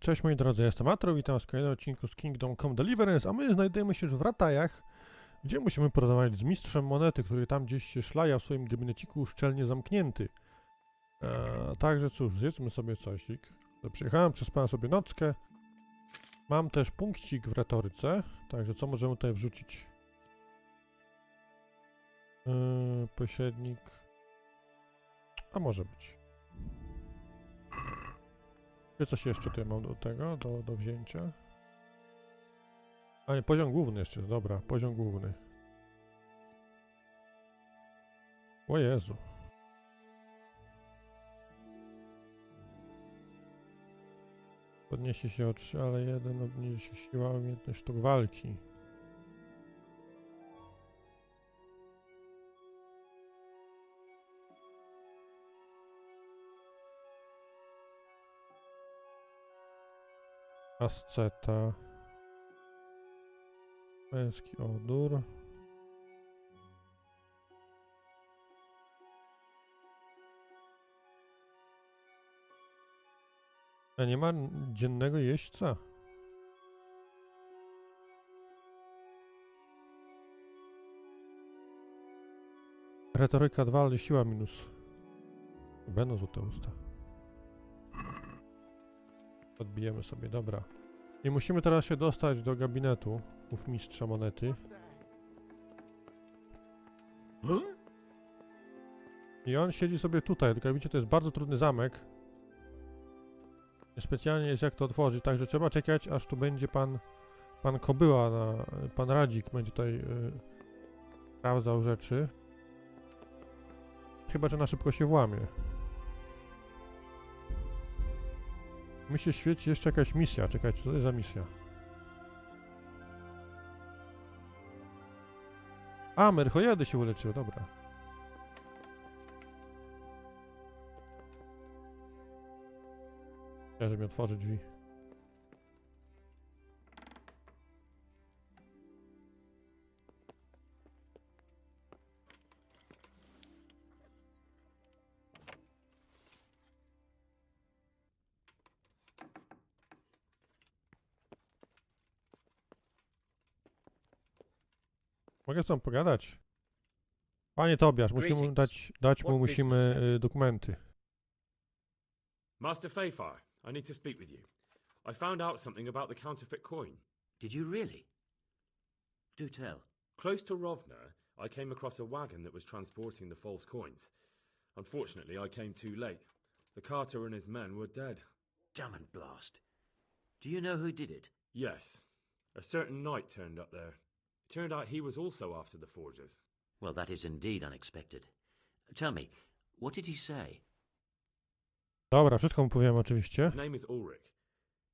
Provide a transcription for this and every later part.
Cześć moi drodzy, jestem Atreu, witam w kolejnym odcinku z Kingdom Come Deliverance, a my znajdujemy się już w Ratajach, gdzie musimy porozmawiać z mistrzem monety, który tam gdzieś się szlaja w swoim gabineciku szczelnie zamknięty. Także cóż, zjedzmy sobie cosik. Przyjechałem, przespałem sobie nockę. Mam też punkcik w retoryce, także co możemy tutaj wrzucić? Pośrednik. A może być. Czy coś jeszcze tutaj mam do tego, do wzięcia? A nie, poziom główny jeszcze jest, dobra, poziom główny. O Jezu. Podniesie się o 3, ale 1 obniży się siła, umiejętność sztuk walki. Asceta. Męski odór. A nie ma dziennego jeźdźca? Retoryka 2, ale siła minus. Będą złote usta. Odbijemy sobie, dobra. I musimy teraz się dostać do gabinetu ów mistrza monety. I on siedzi sobie tutaj, tylko jak widzicie, to jest bardzo trudny zamek. Niespecjalnie jest jak to otworzyć, także trzeba czekać, aż tu będzie pan Kobyła, pan Radzik będzie tutaj sprawdzał rzeczy. Chyba, że na szybko się włamie. Mi się świeci jeszcze jakaś misja, czekajcie, co to jest za misja? A, Merchojady się uleczyły, dobra. Żeby mi otworzyć drzwi. Mogę z tobą pogadać? Panie Tobiasz, musimy dać mu dokumenty. Master Fayfire, I need to speak with you. I found out something about the counterfeit coin. Did you really? Do tell. Close to Rovna, I came across a wagon that was transporting the false coins. Unfortunately, I came too late. The carter and his men were dead. Damn and blast. Do you know who did it? Yes, a certain knight turned up there. It turned out he was also after the forgers. Well, that is indeed unexpected. Tell me, what did he say? Dobra, wszystko mu powiem oczywiście. His name is Ulrich.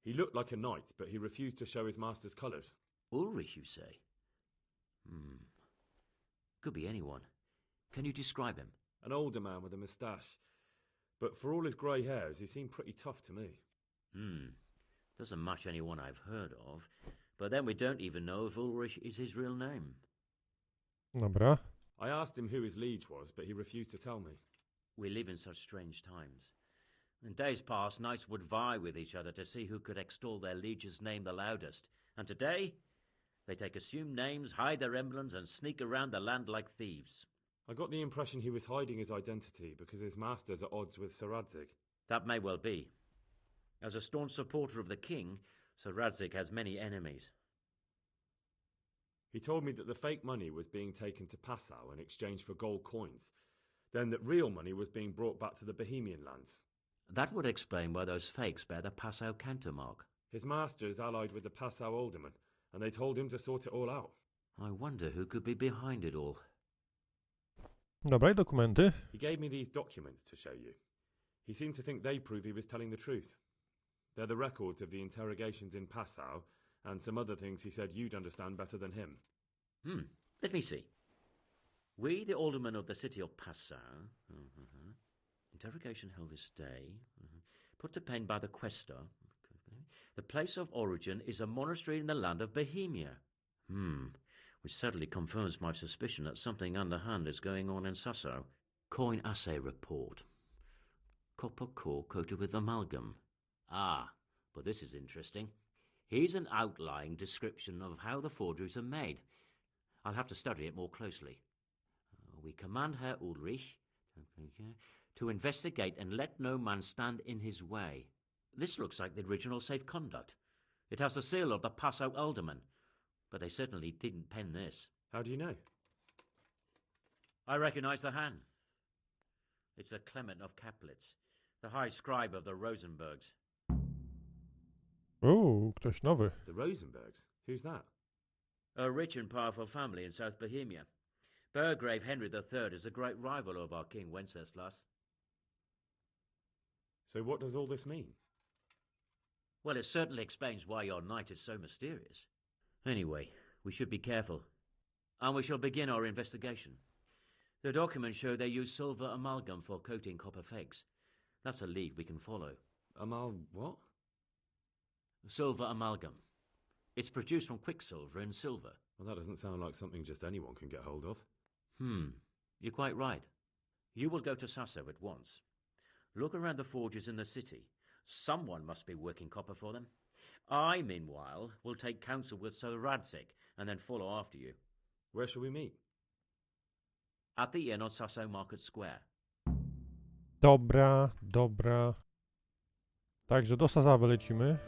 He looked like a knight, but he refused to show his master's colours. Ulrich, you say? Could be anyone. Can you describe him? An older man with a moustache. But for all his grey hairs, he seemed pretty tough to me. Doesn't match anyone I've heard of. But then we don't even know if Ulrich is his real name. Dobra. I asked him who his liege was, but he refused to tell me. We live in such strange times. In days past, knights would vie with each other to see who could extol their liege's name the loudest. And today, they take assumed names, hide their emblems, and sneak around the land like thieves. I got the impression he was hiding his identity because his master's at odds with Sir Radzig. That may well be. As a staunch supporter of the king, Sir Radzig has many enemies. He told me that the fake money was being taken to Passau in exchange for gold coins, then that real money was being brought back to the Bohemian lands. That would explain why those fakes bear the Passau countermark. His master is allied with the Passau alderman, and they told him to sort it all out. I wonder who could be behind it all. Dobra, i dokumenty. He gave me these documents to show you. He seemed to think they prove he was telling the truth. They're the records of the interrogations in Passau, and some other things he said you'd understand better than him. Let me see. We, the aldermen of the city of Passau, interrogation held this day, put to pen by the questor. The place of origin is a monastery in the land of Bohemia. Which certainly confirms my suspicion that something underhand is going on in Sasso. Coin assay report. Copper core coated with amalgam. Ah, But this is interesting. Here's an outline description of how the forgeries are made. I'll have to study it more closely. We command Herr Ulrich to investigate and let no man stand in his way. This looks like the original safe conduct. It has the seal of the Passau alderman, but they certainly didn't pen this. How do you know? I recognize the hand. It's a Clement of Kaplitz, the high scribe of the Rosenbergs. Ktoś nowy. The Rosenbergs? Who's that? A rich and powerful family in South Bohemia. Burgrave Henry III is a great rival of our King Wenceslas. So what does all this mean? Well, it certainly explains why your knight is so mysterious. Anyway, we should be careful. And we shall begin our investigation. The documents show they use silver amalgam for coating copper fakes. That's a lead we can follow. What? Silver amalgam. It's produced from quicksilver and silver. Well, that doesn't sound like something just anyone can get hold of. You're quite right. You will go to Sasso at once. Look around the forges in the city. Someone must be working copper for them. I, meanwhile, will take counsel with Sir Radzik and then follow after you. Where shall we meet? At the inn on Sasso Market Square. Dobra. Także do Sazawy lecimy.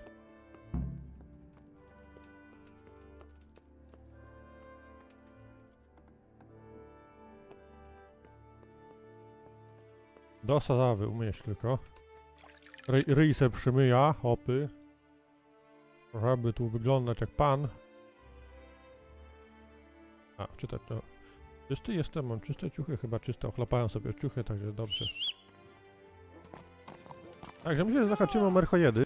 Do Sazawy umieść tylko. Ryj se przymyja, hopy. Żeby tu wyglądać jak pan. Wczytać to. Czysty jestem, mam czyste ciuchy, chyba czyste. Ochlapałem sobie ciuchy, także dobrze. Także myślę, że zahaczymy o merchojedy.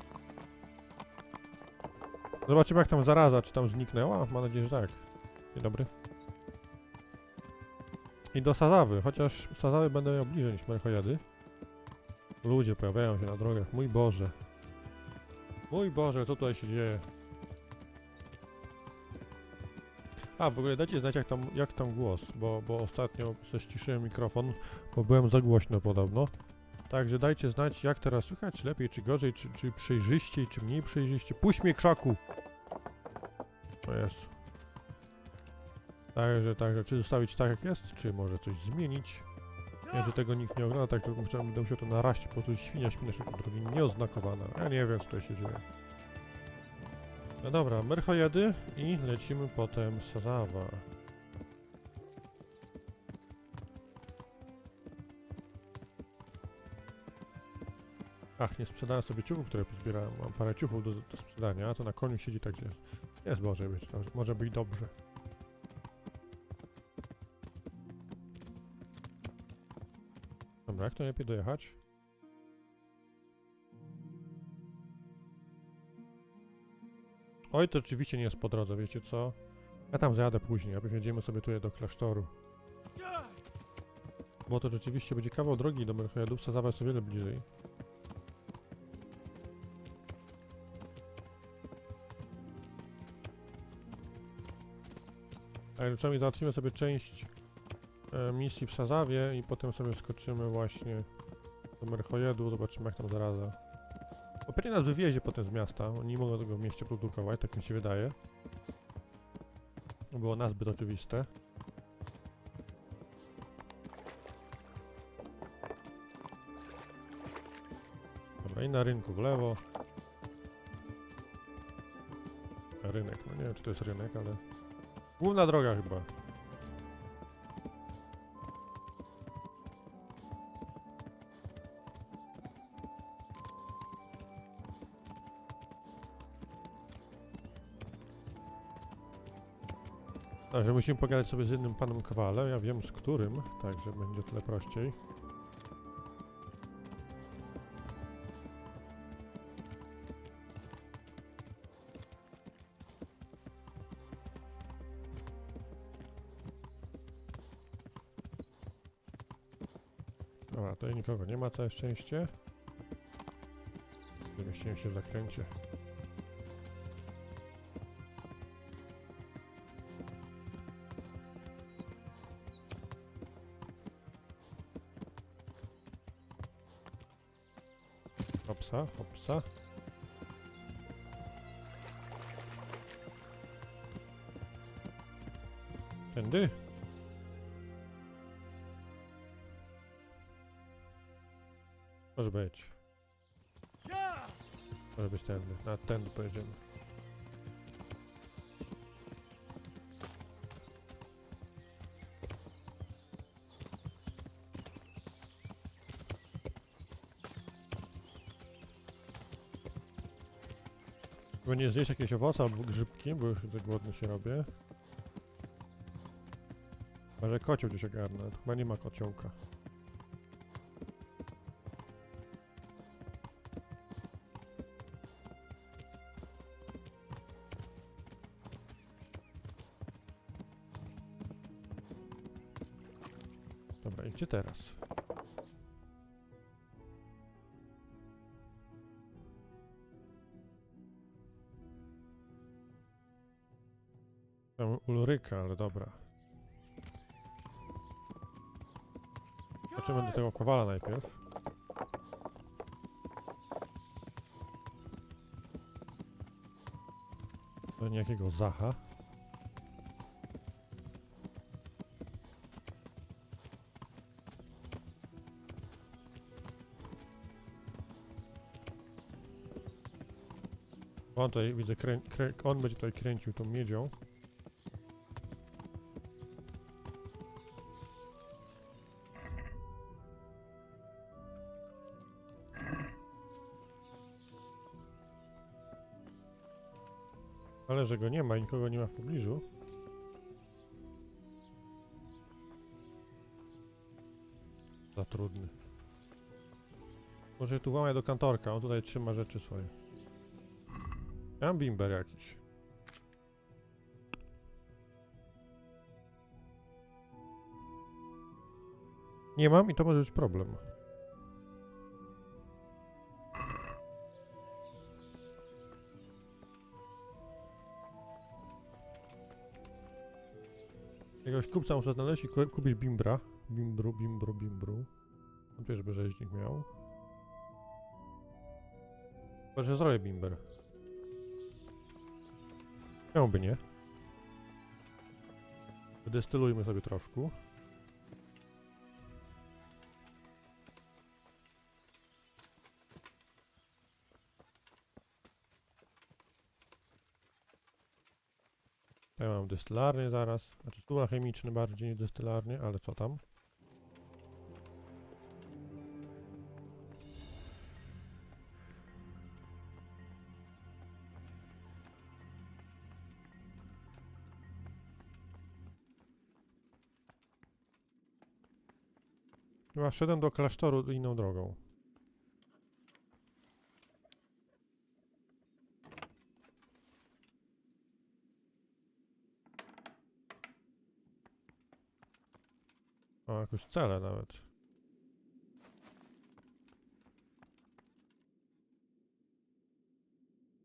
Zobaczymy jak tam zaraza, czy tam zniknęła. Mam nadzieję, że tak. Dzień dobry. I do Sazawy, chociaż Sazawy będę miał bliżej niż merchojedy. Ludzie pojawiają się na drogach. Mój Boże. Mój Boże, co tutaj się dzieje? W ogóle dajcie znać jak tam głos, bo ostatnio ściszyłem mikrofon, bo byłem za głośno podobno. Także dajcie znać jak teraz słychać, czy lepiej, czy gorzej, czy przejrzyściej, czy mniej przejrzyście. Puść mnie, krzaku! O Jezu. Także czy zostawić tak jak jest, czy może coś zmienić? Nie, że tego nikt nie ogląda, tak będę musiał to naraścić, po prostu świnia śpi na środku drogi nieoznakowana. Ja nie wiem co tutaj się dzieje. No dobra, merchojedy i lecimy potem Sazawa. Nie sprzedałem sobie ciuchów, które pozbierałem. Mam parę ciuchów do sprzedania, a to na koniu siedzi, także jest może być dobrze. Dobra, jak to lepiej dojechać? Oj, to oczywiście nie jest po drodze, wiecie co? Ja tam zajadę później, a jedziemy sobie tutaj do klasztoru. Bo to rzeczywiście będzie kawał drogi do merchojedów, Sazawa jest o wiele bliżej. Ale przynajmniej załatwimy sobie część misji w Sazawie i potem sobie skoczymy właśnie do merchojedu, zobaczymy jak tam zaraza. Bo pewnie nas wywiezie potem z miasta, oni nie mogą tego w mieście produkować, tak mi się wydaje. Było nazbyt oczywiste. Dobra, i na rynku w lewo. Rynek, no nie wiem czy to jest rynek, ale... Główna droga chyba. Także musimy pogadać sobie z jednym panem Kowalem, ja wiem z którym, także będzie o tyle prościej. Dobra, tutaj nikogo nie ma, całe szczęście. Zamieściłem się w zakręcie. Hopsa, hopsa. Tędy? Może być. Może być tędy. Na tędy pojedziemy. Chyba nie zjeść jakieś owoce albo grzybki, bo już za głodny się robię. Może kocioł gdzieś ogarnę, chyba nie ma kociołka. Dobra, i gdzie teraz? Tam Ulryka, ale dobra. Zobaczymy do tego kowala najpierw. Do niejakiego Zacha. On tutaj widzę, on będzie tutaj kręcił tą miedzią. Ale że go nie ma i nikogo nie ma w pobliżu. Za trudny. Może tu łamać do kantorka, on tutaj trzyma rzeczy swoje. Ja mam bimber jakiś. Nie mam i to może być problem. Jakiegoś kupca muszę znaleźć i kupić bimbra. Bimbru. Wątpię, żeby rzeźnik miał. Chyba, że zrobię bimber. Czemu by nie? Destylujmy sobie troszkę. Ja mam destylarnię zaraz. Znaczy stół chemiczny bardziej niż destylarnię, ale co tam? Chyba szedłem do klasztoru inną drogą. O, jakąś celę nawet.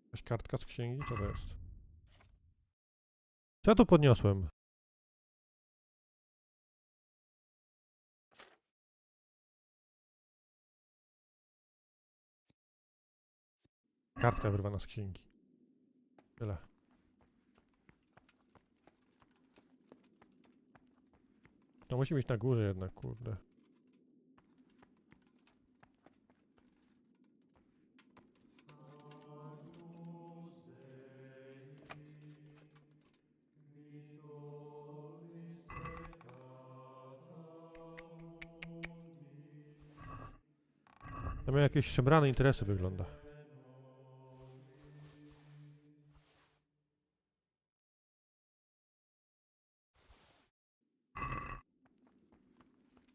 Jakaś kartka z księgi? Co to jest? Co ja tu podniosłem? Kartka wyrwana z księgi. Tyle. To musi być na górze jednak, kurde. To miał jakieś szemrane interesy wygląda.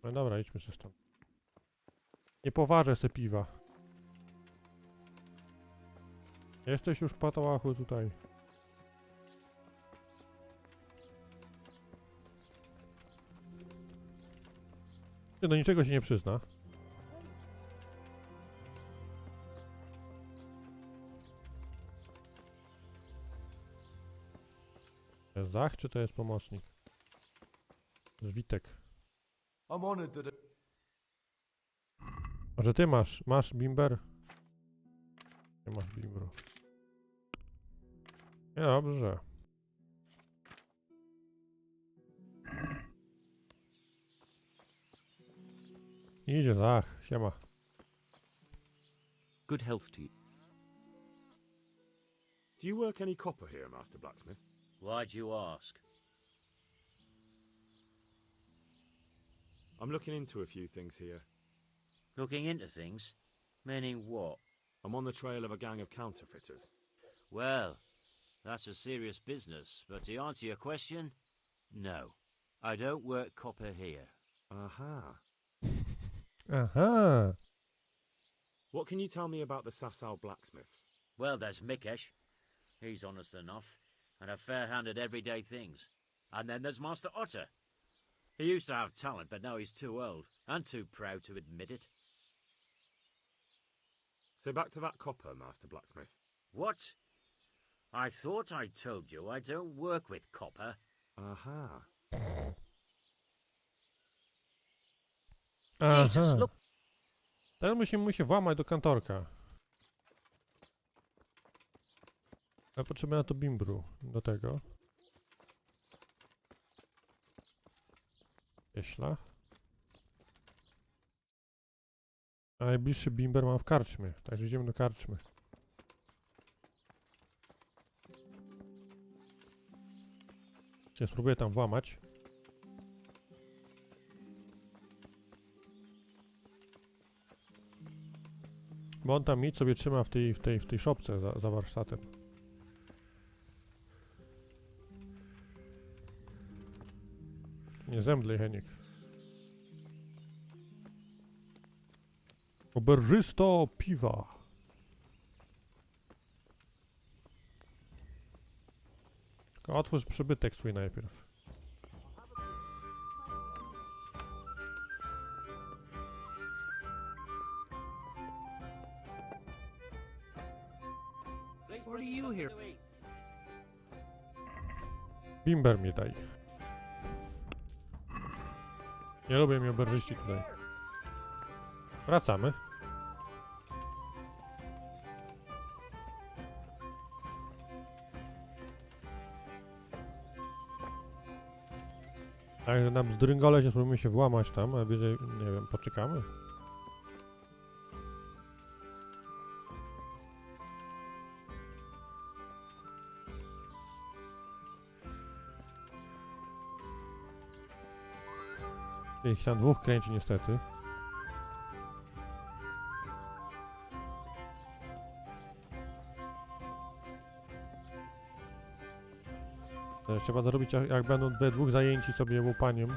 No dobra, idźmy się stąd. Nie poważę se piwa. Jesteś już patołachu tutaj. Ty do niczego się nie przyzna. To jest Zach, czy to jest pomocnik? To jest Witek. I'm honored that Może ty masz bimber? Nie masz bimbru. Nie, dobrze. Idzie, Zach, siema. Good health to you. Do you work any copper here, Master Blacksmith? Why'd you ask? I'm looking into a few things here. Looking into things? Meaning what? I'm on the trail of a gang of counterfeiters. Well, that's a serious business, but to answer your question, no. I don't work copper here. Aha. Aha. What can you tell me about the Sasau blacksmiths? Well, there's Mikesh. He's honest enough, and a fair hand at everyday things. And then there's Master Otter. He used to have talent, but now he's too old, and too proud to admit it. So back to that copper, Master Blacksmith. What? I thought I told you I don't work with copper. Aha. Jesus, Aha. look. Teraz musimy mu się włamać do kantorka. Ale potrzebujemy na to bimbru. Do tego. Cieśla. A najbliższy bimber mam w karczmie. Także idziemy do karczmy. Się spróbuję tam włamać. Bo on tam nic sobie trzyma w tej szopce za warsztatem. Nie zemdlej, Heniek. Oberżysto piwa. Tylko otwórz przybytek swój najpierw. What are you here? Bimber mi daj. Nie lubię mi oberżyści tutaj. Wracamy. Także nam zdryngole się spróbujemy się włamać tam, a wyżej, nie wiem, poczekamy. Ich tam dwóch kręci niestety. Teraz trzeba zrobić, jak będą we dwóch zajęci sobie łupaniem.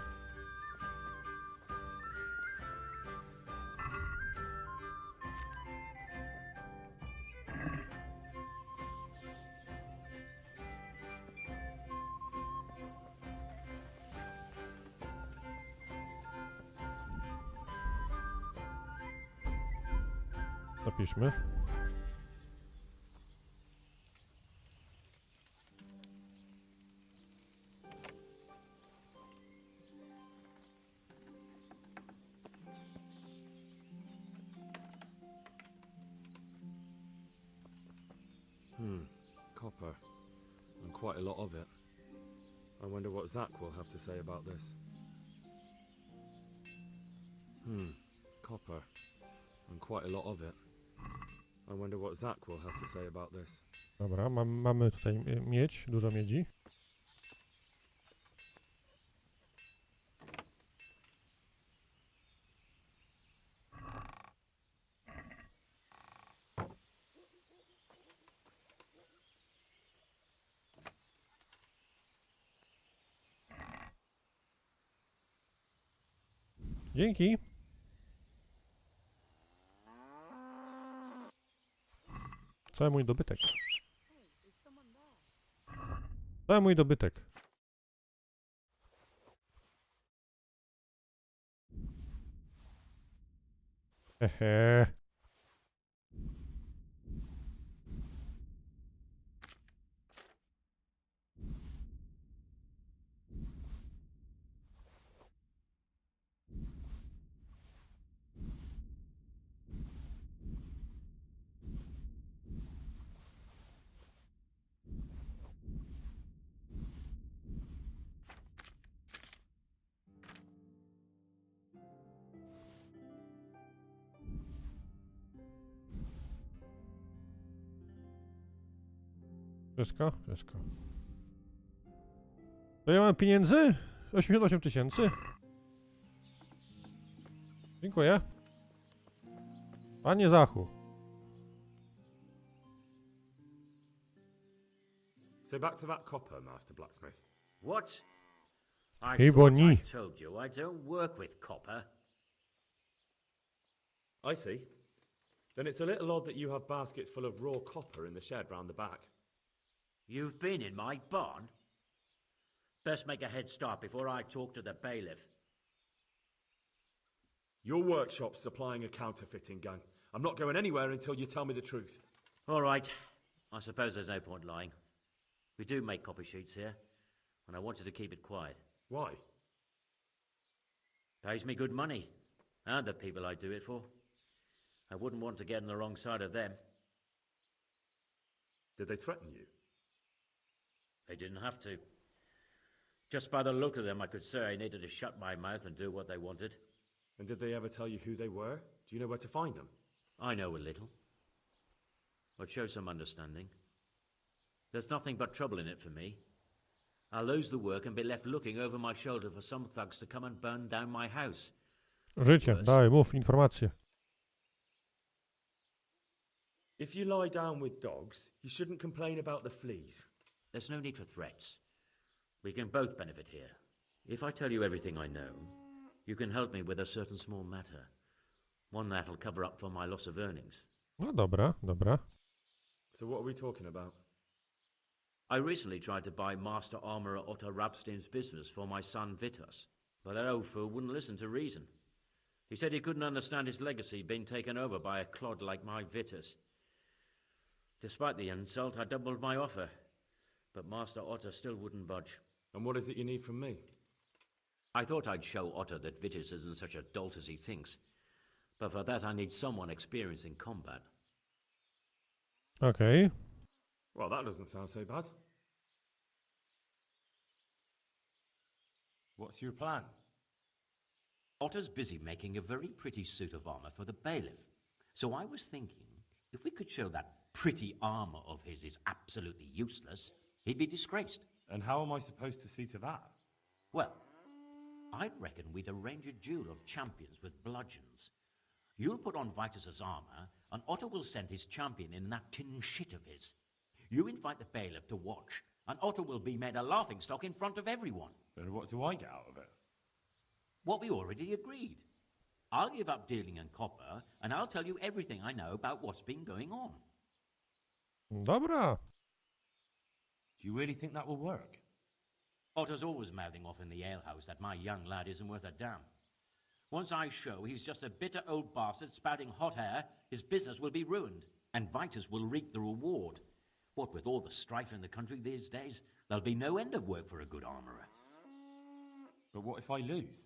Zapiszmy. Copper. And quite a lot of it. I wonder what Zach will have to say about this. Copper. And quite a lot of it. I wonder what Zach will have to say about this. Dobra, mamy tutaj miedź, dużo miedzi. Dzięki. Cały mój dobytek. Cały mój dobytek. Hehe. Wszystko? Wszystko. To ja mam pieniędzy? 88 tysięcy. Dziękuję. Panie Zachu. So back to that copper, Master Blacksmith. What? I Chyba thought I nie. told you I don't work with copper. I see. Then it's a little odd that you have baskets full of raw copper in the shed round the back. You've been in my barn? Best make a head start before I talk to the bailiff. Your workshop's supplying a counterfeiting gun. I'm not going anywhere until you tell me the truth. All right. I suppose there's no point lying. We do make copy sheets here, and I want you to keep it quiet. Why? Pays me good money, and the people I do it for. I wouldn't want to get on the wrong side of them. Did they threaten you? They didn't have to. Just by the look of them, I could say I needed to shut my mouth and do what they wanted. And did they ever tell you who they were? Do you know where to find them? I know a little. But show some understanding. There's nothing but trouble in it for me. I'll lose the work and be left looking over my shoulder for some thugs to come and burn down my house. Życie, dawaj, mów informacje. If you lie down with dogs, you shouldn't complain about the fleas. There's no need for threats. We can both benefit here. If I tell you everything I know, you can help me with a certain small matter. One that'll cover up for my loss of earnings. No dobra, dobra. So what are we talking about? I recently tried to buy Master Armourer Otto Rabstein's business for my son Vitus, but that old fool wouldn't listen to reason. He said he couldn't understand his legacy being taken over by a clod like my Vitus. Despite the insult, I doubled my offer, but Master Otto still wouldn't budge. And what is it you need from me? I thought I'd show Otto that Vitus isn't such a dolt as he thinks, but for that I need someone experienced in combat. Okej. Well, that doesn't sound so bad. What's your plan? Otter's busy making a very pretty suit of armor for the bailiff. So I was thinking, if we could show that pretty armor of his is absolutely useless, he'd be disgraced. And how am I supposed to see to that? Well, I'd reckon we'd arrange a duel of champions with bludgeons. You'll put on Vitus's armor, and Otto will send his champion in that tin shit of his. You invite the bailiff to watch, and Otto will be made a laughingstock in front of everyone. Then what do I get out of it? What we already agreed. I'll give up dealing in copper, and I'll tell you everything I know about what's been going on. Dobra. Do you really think that will work? Otto's always mouthing off in the alehouse that my young lad isn't worth a damn. Once I show he's just a bitter old bastard spouting hot air, his business will be ruined, and Vitus will reap the reward. What with all the strife in the country these days, there'll be no end of work for a good armourer. But what if I lose?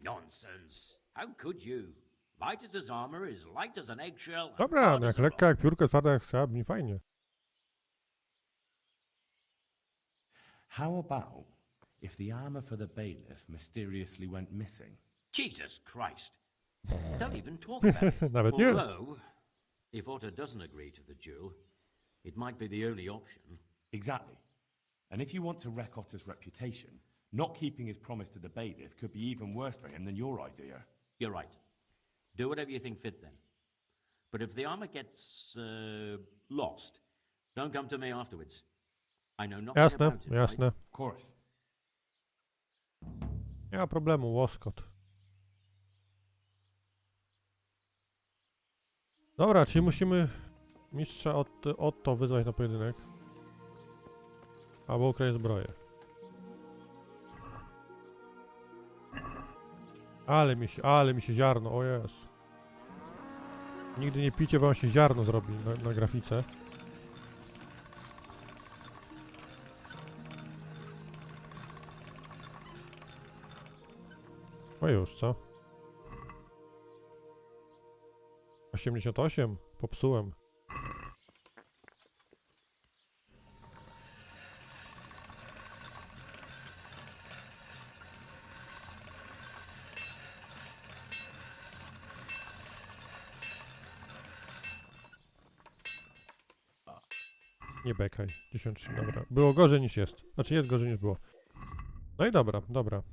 Nonsense. How could you? Vitus's armour is light as an eggshell. and Dobra, hard no as jak a lekka rock. jak piórko, twarda jak skała, brzmi fajnie. How about if the armour for the bailiff mysteriously went missing? Jesus Christ. Don't even talk about it. Nawet nie. Although, if Otto doesn't agree to the duel, it might be the only option. Exactly. And if you want to wreck Otter's reputation, not keeping his promise to the bailiff could be even worse for him than your idea. You're right. Do whatever you think fit then. But if the armor gets lost, don't come to me afterwards. I know nothing Jasne, about it. jasne. Right? Of course. Nie ma problemu, łoskot. Dobra, czyli musimy mistrza Otto wyzwać na pojedynek. Albo ukraść zbroję. Ale mi się ziarno, o Jezu. Nigdy nie picie, bo wam się ziarno zrobi na grafice. O już, co? 88? Popsułem. Nie bekaj. 1003, dobra. Było gorzej niż jest. Znaczy jest gorzej niż było. No i dobra, dobra.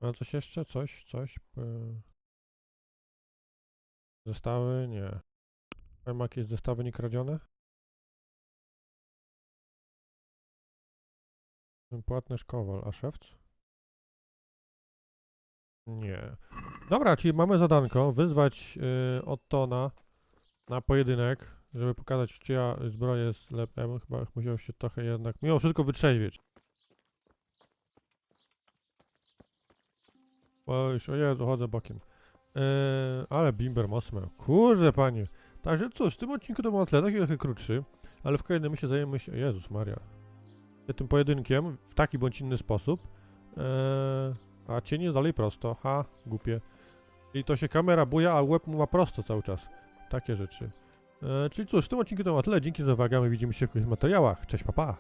A coś jeszcze? Coś? Zestawy? Nie. Mam jakieś zestawy niekradzione? Płatny kowal, a szewc? Nie. Dobra, czyli mamy zadanko, wyzwać Ottona na pojedynek, żeby pokazać, czyja zbroja jest lepsza. Ja bym chyba musiał się trochę jednak mimo wszystko wytrzeźwieć. O, już, o Jezu, chodzę bokiem. Ale bimber mocno miał. Kurde, panie. Także cóż, w tym odcinku to był atletek, trochę krótszy, ale w kolejnym my się zajmiemy się... Jezus Maria. Tym pojedynkiem w taki bądź inny sposób. A cień jest dalej prosto. Ha, głupie. I to się kamera buja, a łeb mu ma prosto cały czas. Takie rzeczy. Czyli cóż, w tym odcinku to ma tyle. Dzięki za uwagę. My widzimy się w kolejnych materiałach. Cześć, pa, pa.